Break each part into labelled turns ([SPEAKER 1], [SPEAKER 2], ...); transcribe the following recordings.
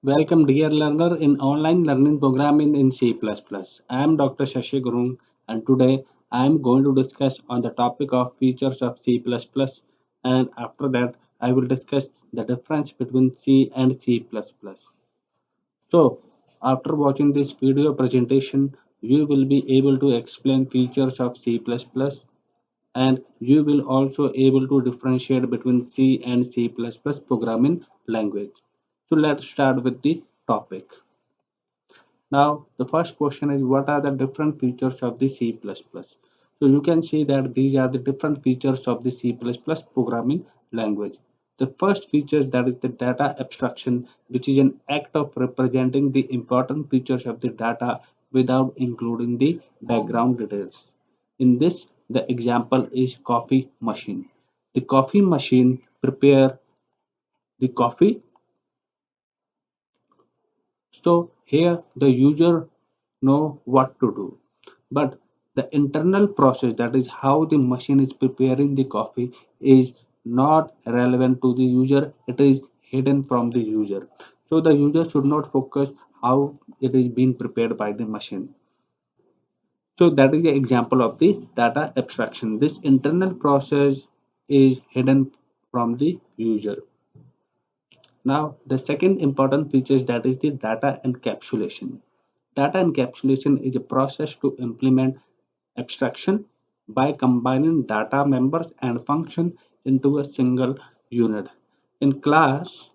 [SPEAKER 1] Welcome, dear learner, in online learning programming in C++. I am Dr. Shashi Gurung, and today I am going to discuss on the topic of features of C++, and after that I will discuss the difference between C and C++. So, after watching this video presentation, you will be able to explain features of C++, and you will also able to differentiate between C and C++ programming language. So let's start with the topic. Now the first question is, what are the different features of the C++? So you can see that these are the different features of the C++ programming language. The first feature, that is the data abstraction, which is an act of representing the important features of the data without including the background details. In this, the example is coffee machine. The coffee machine prepare the coffee. So here the user know what to do. But the internal process, that is how the machine is preparing the coffee, is not relevant to the user. It is hidden from the user. So the user should not focus how it is being prepared by the machine. So that is the example of the data abstraction. This internal process is hidden from the user. Now, the second important feature is that is the data encapsulation. Data encapsulation is a process to implement abstraction by combining data members and function into a single unit. In class,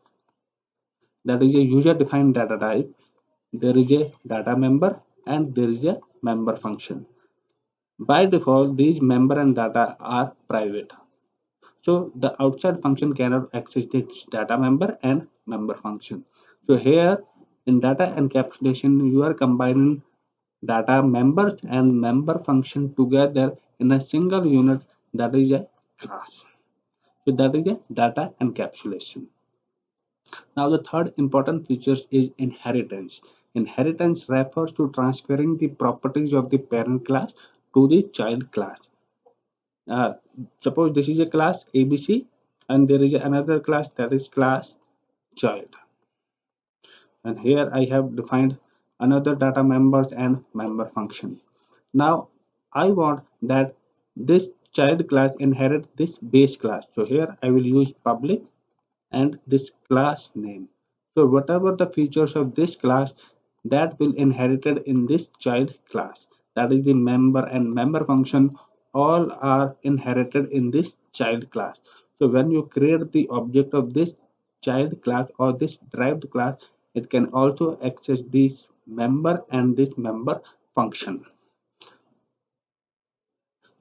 [SPEAKER 1] that is a user-defined data type, there is a data member and there is a member function. By default, these member and data are private. So the outside function cannot access this data member and member function. So here in data encapsulation, you are combining data members and member function together in a single unit, that is a class. So that is a data encapsulation. Now the third important feature is inheritance. Inheritance refers to transferring the properties of the parent class to the child class. uh, Suppose this is a class ABC and there is another class, that is class child, and here I have defined another data members and member function. Now I want that this child class inherit this base class, so here I will use public and this class name. So whatever the features of this class, that will inherited in this child class, that is the member and member function, all are inherited in this child class. So when you create the object of this child class or this derived class, it can also access this member and this member function.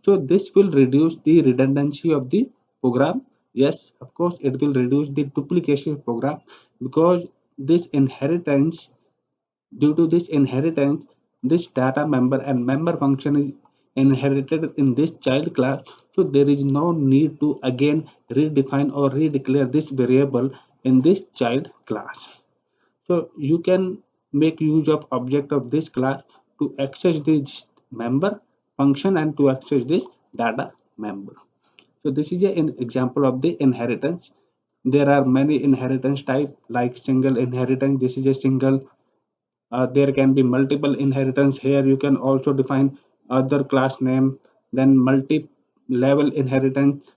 [SPEAKER 1] So this will reduce the redundancy of the program. Yes, of course, it will reduce the duplication of program, because this inheritance, due to this inheritance, this data member and member function is inherited in this child class. So there is no need to again redefine or redeclare this variable in this child class. So you can make use of object of this class to access this member function and to access this data member. So this is an example of the inheritance. There are many inheritance type like single inheritance. This is a single. There can be multiple inheritance. Here you can also define other class name, then multi-level inheritance,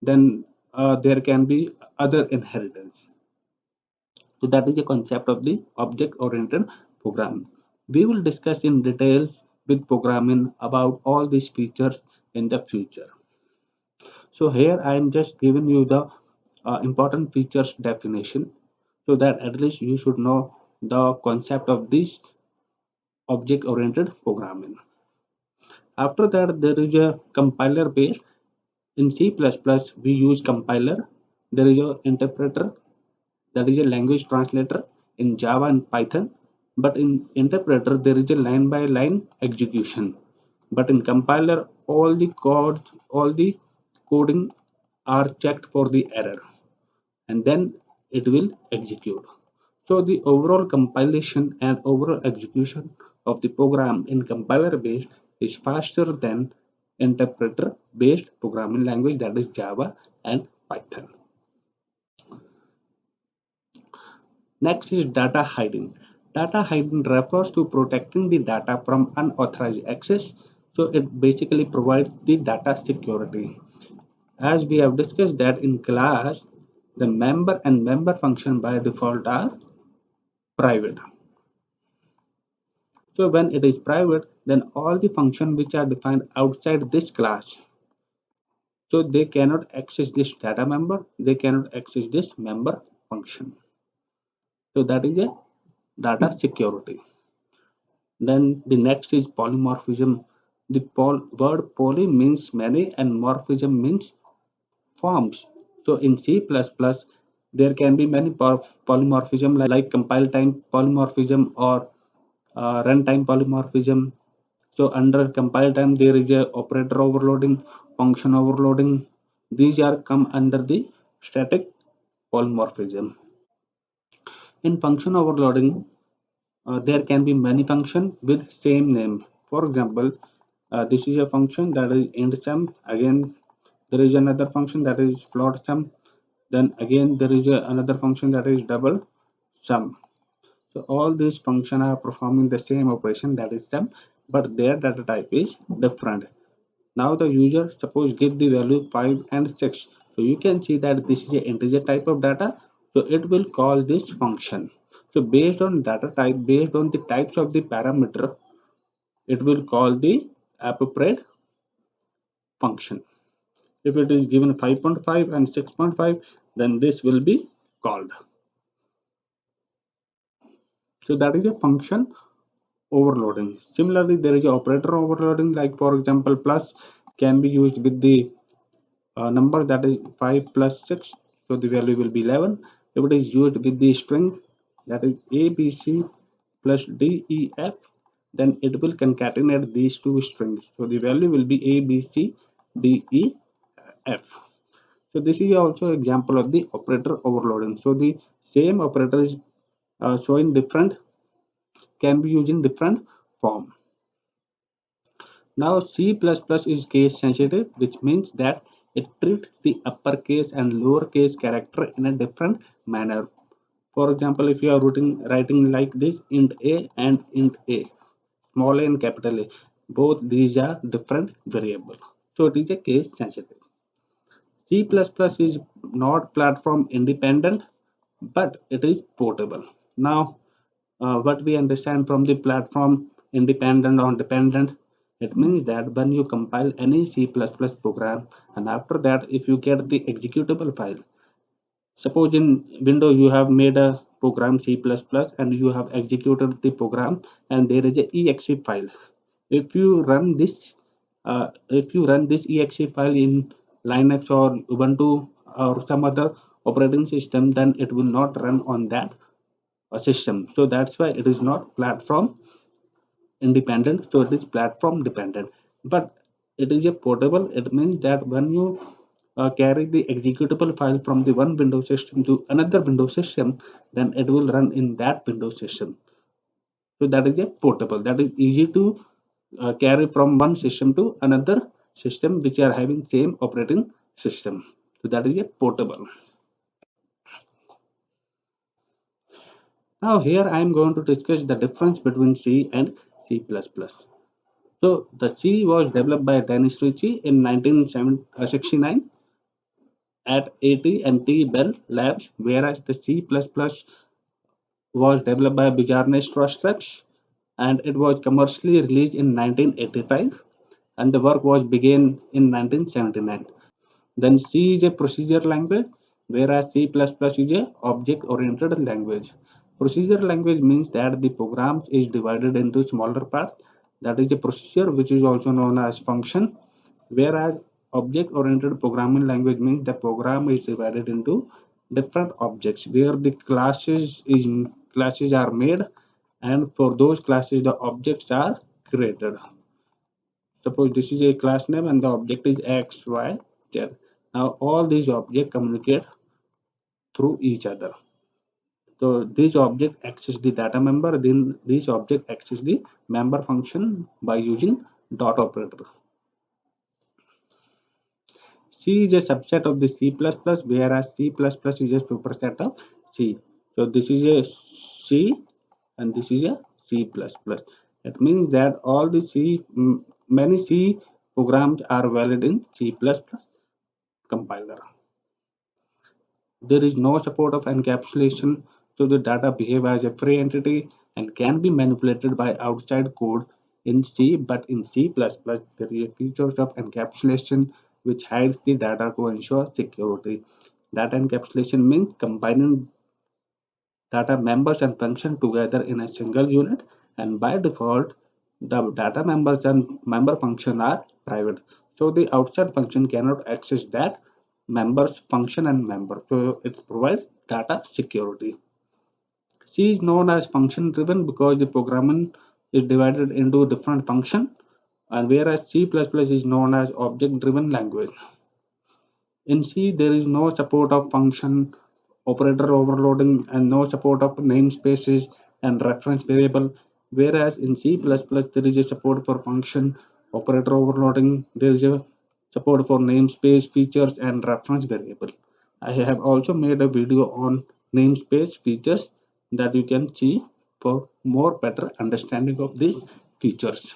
[SPEAKER 1] then there can be other inheritance. So that is the concept of the object-oriented programming. We will discuss in detail with programming about all these features in the future. So here I am just giving you the important features definition, so that at least you should know the concept of this object-oriented programming. After that, there is a compiler base. In C++, we use compiler. There is a interpreter, that is a language translator in Java and Python. But in interpreter, there is a line by line execution. But in compiler, all the coding are checked for the error, and then it will execute. So the overall compilation and overall execution of the program in compiler based is faster than interpreter based programming language, that is Java and Python. Next is data hiding. Data hiding refers to protecting the data from unauthorized access. So it basically provides the data security. As we have discussed that in class, the member and member function by default are private. So when it is private, then all the functions which are defined outside this class, so they cannot access this data member, they cannot access this member function. So that is a data security. Then the next is polymorphism. The word poly means many and morphism means forms. So in C++, there can be many polymorphism like compile time polymorphism or runtime polymorphism. So under compile time, there is a operator overloading, function overloading. These are come under the static polymorphism. In function overloading, there can be many functions with same name. For example, this is a function that is int sum. Again, there is another function that is float sum. Then again, there is another function that is double sum. So all these functions are performing the same operation, that is sum, but their data type is different. Now the user suppose give the value 5 and 6. So you can see that this is an integer type of data. So it will call this function. So based on data type, based on the types of the parameter, it will call the appropriate function. If it is given 5.5 and 6.5, then this will be called. So that is a function overloading. Similarly, there is a operator overloading, like for example, plus can be used with the number that is 5 plus 6, so the value will be 11. If it is used with the string that is ABC plus DEF, then it will concatenate these two strings, so the value will be ABCDEF. So this is also example of the operator overloading. So the same operator is showing different, can be used in different form. Now C++ is case sensitive, which means that it treats the uppercase and lowercase character in a different manner. For example, if you are writing like this, int a and int a, small a and capital A, both these are different variable. So it is a case sensitive. C++ is not platform independent, but it is portable. Now, what we understand from the platform independent or dependent, it means that when you compile any C++ program, and after that if you get the executable file, suppose in Windows you have made a program C++ and you have executed the program and there is a exe file. If you run this exe file in Linux or Ubuntu or some other operating system, then it will not run on that system. So that's why it is not platform independent, so it is platform dependent. But it is a portable, it means that when you carry the executable file from the one Windows system to another Windows system, then it will run in that Windows system. So that is a portable, that is easy to carry from one system to another system which are having same operating system. So that is a portable. Now here I am going to discuss the difference between C and C++. So the C was developed by Dennis Ritchie in 1969 at AT&T Bell Labs, whereas the C++ was developed by Bjarne Stroustrup, and it was commercially released in 1985, and the work was began in 1979. Then C is a procedure language, whereas C++ is a object-oriented language. Procedure language means that the program is divided into smaller parts. That is a procedure, which is also known as function. Whereas object-oriented programming language means the program is divided into different objects where the classes are made, and for those classes the objects are created. Suppose this is a class name and the object is X, Y, Z. Now all these objects communicate through each other. So this object access the data member, then this object access the member function by using dot operator. C is a subset of the C++, whereas C++ is a superset of C. So this is a C and this is a C++. It means that all the many C programs are valid in C++ compiler. There is no support of encapsulation, so the data behave as a free entity and can be manipulated by outside code in C, but in C++ there is a feature of encapsulation which hides the data to ensure security. Data encapsulation means combining data members and function together in a single unit, and by default the data members and member function are private, so the outside function cannot access that members function and member, so it provides data security. C is known as function driven because the programming is divided into different functions, and whereas C++ is known as object driven language. In C, there is no support of function, operator overloading, and no support of namespaces and reference variable. Whereas in C++, there is a support for function, operator overloading, there is a support for namespace features and reference variable. I have also made a video on namespace features that you can see for more better understanding of these features.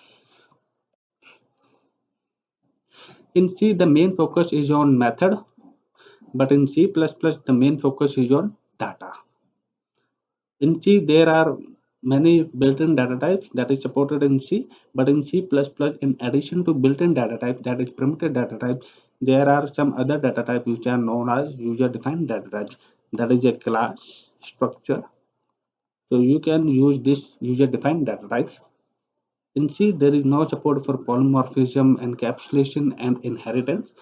[SPEAKER 1] In C, the main focus is on method, but in C++, the main focus is on data. In C, there are many built-in data types that is supported in C, but in C++, in addition to built-in data type, that is primitive data type, there are some other data types which are known as user-defined data types. That is a class structure. So you can use this user-defined data types. In C, there is no support for polymorphism, encapsulation, and inheritance.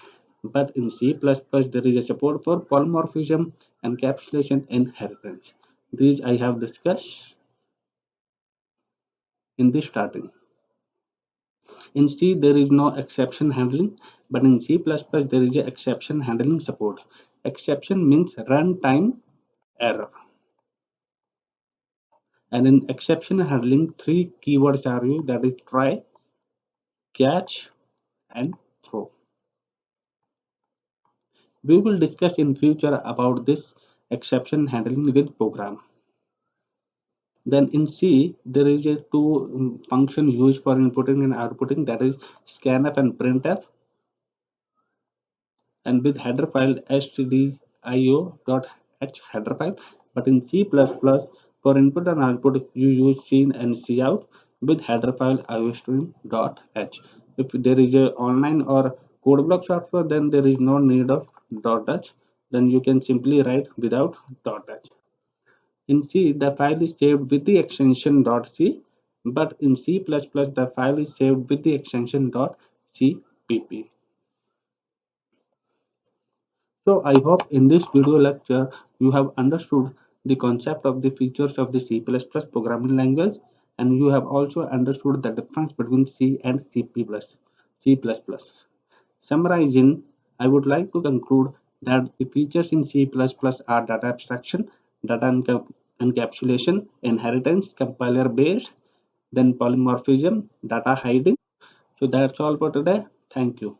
[SPEAKER 1] But in C++, there is a support for polymorphism, encapsulation, inheritance. These I have discussed in the starting. In C, there is no exception handling, but in C++, there is a exception handling support. Exception means runtime error. And in exception handling, three keywords are used, that is try, catch, and throw. We will discuss in future about this exception handling with program. Then in C, there is a two function used for inputting and outputting, that is scanf and printf, and with header file stdio.h header file. But in C++, for input and output, you use scene and cout with header file iostream.h. If there is a online or code block software, then there is no need of .h. Then you can simply write without .h. In C, the file is saved with the extension .c, but in C++, the file is saved with the extension .cpp. So I hope in this video lecture you have understood the concept of the features of the C++ programming language, and you have also understood the difference between C and C++. Summarizing, I would like to conclude that the features in C++ are data abstraction, data encapsulation, inheritance, compiler based, then polymorphism, data hiding. So that's all for today. Thank you.